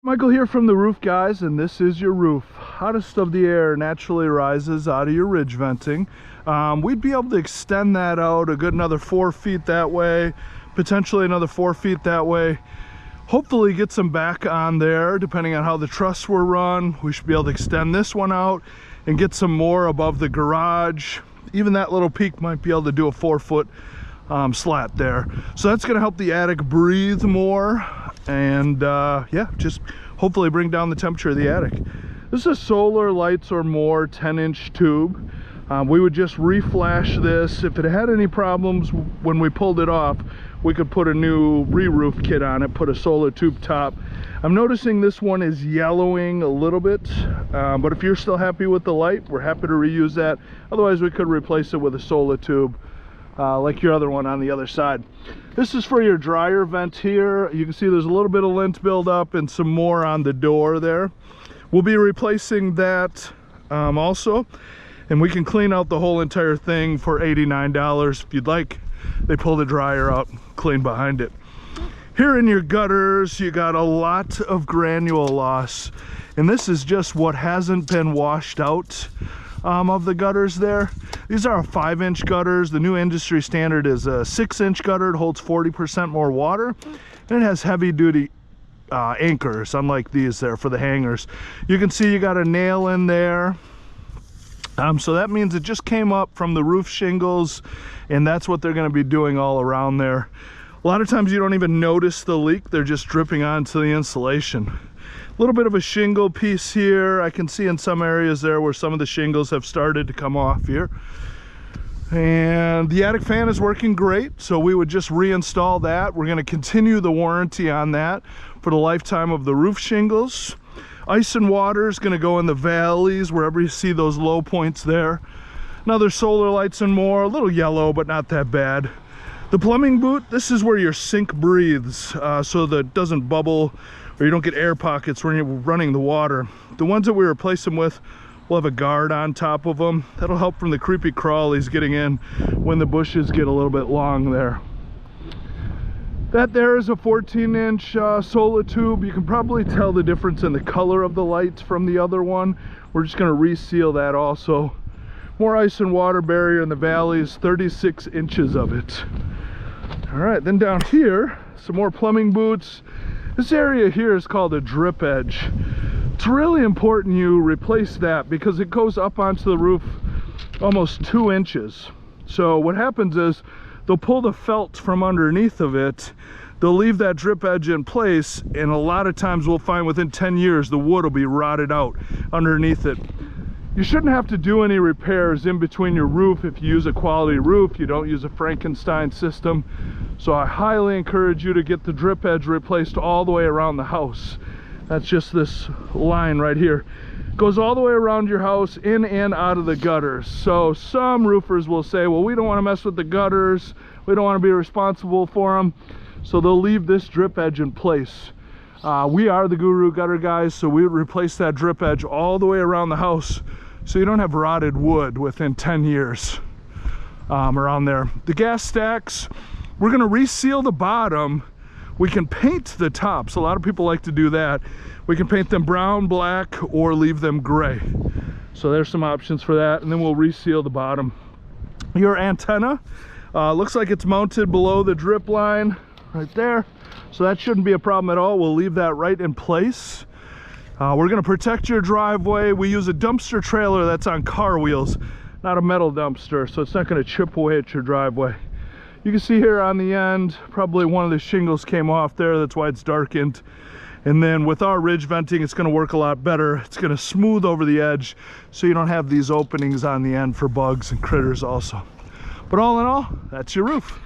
Michael here from the Roof Guys, and this is your roof. Hottest of the air naturally rises out of your ridge venting. We'd be able to extend that out a good another 4 feet that way, potentially another 4 feet that way. Hopefully get some back on there depending on how the truss were run. We should be able to extend this one out and get some more above the garage. Even that little peak might be able to do a 4-foot slat there. So that's going to help the attic breathe more and yeah, just hopefully bring down the temperature of the attic. This is solar lights or more 10-inch tube. We would just reflash this. If it had any problems when we pulled it off, we could put a new re-roof kit on it, put a solar tube top. I'm noticing this one is yellowing a little bit, but if you're still happy with the light, we're happy to reuse that. Otherwise, we could replace it with a solar tube like your other one on the other side. This is for your dryer vent here. You can see there's a little bit of lint buildup and some more on the door there. We'll be replacing that also, and we can clean out the whole entire thing for $89 if you'd like. They pull the dryer out, clean behind it. Here in your gutters, you got a lot of granule loss, and this is just what hasn't been washed out of the gutters there. These are 5-inch gutters. The new industry standard is a 6-inch gutter. It holds 40% more water, and it has heavy-duty anchors, unlike these there for the hangers. You can see you got a nail in there. So that means it just came up from the roof shingles, and that's what they're going to be doing all around there. A lot of times you don't even notice the leak. They're just dripping onto the insulation. A little bit of a shingle piece here. I can see in some areas there where some of the shingles have started to come off here. And the attic fan is working great, so we would just reinstall that. We're going to continue the warranty on that for the lifetime of the roof shingles. Ice and water is going to go in the valleys, wherever you see those low points there. Another solar lights and more, a little yellow, but not that bad. The plumbing boot, this is where your sink breathes, so that it doesn't bubble or you don't get air pockets when you're running the water. The ones that we replace them with will have a guard on top of them. That'll help from the creepy crawlies getting in when the bushes get a little bit long there. That there is a 14-inch solar tube. You can probably tell the difference in the color of the lights from the other one. We're just going to reseal that also. More ice and water barrier in the valleys, 36 inches of it. All right, then down here, some more plumbing boots. This area here is called a drip edge. It's really important you replace that because it goes up onto the roof almost 2 inches. So what happens is they'll pull the felt from underneath of it, they'll leave that drip edge in place, and a lot of times we'll find within 10 years the wood will be rotted out underneath it. You shouldn't have to do any repairs in between your roof if you use a quality roof. You don't use a Frankenstein system. So I highly encourage you to get the drip edge replaced all the way around the house. That's just this line right here. It goes all the way around your house, in and out of the gutters. So some roofers will say, well, we don't want to mess with the gutters. We don't want to be responsible for them. So they'll leave this drip edge in place. We are the Guru Gutter Guys, so we would replace that drip edge all the way around the house so you don't have rotted wood within 10 years around there. The gas stacks, we're going to reseal the bottom. We can paint the tops. A lot of people like to do that. We can paint them brown, black, or leave them gray. So there's some options for that, and then we'll reseal the bottom. Your antenna looks like it's mounted below the drip line right there. So that shouldn't be a problem at all. We'll leave that right in place. We're going to protect your driveway. We use a dumpster trailer that's on car wheels, not a metal dumpster, so it's not going to chip away at your driveway. You can see here on the end, probably one of the shingles came off there. That's why it's darkened. And then with our ridge venting, it's going to work a lot better. It's going to smooth over the edge so you don't have these openings on the end for bugs and critters also. But all in all, that's your roof.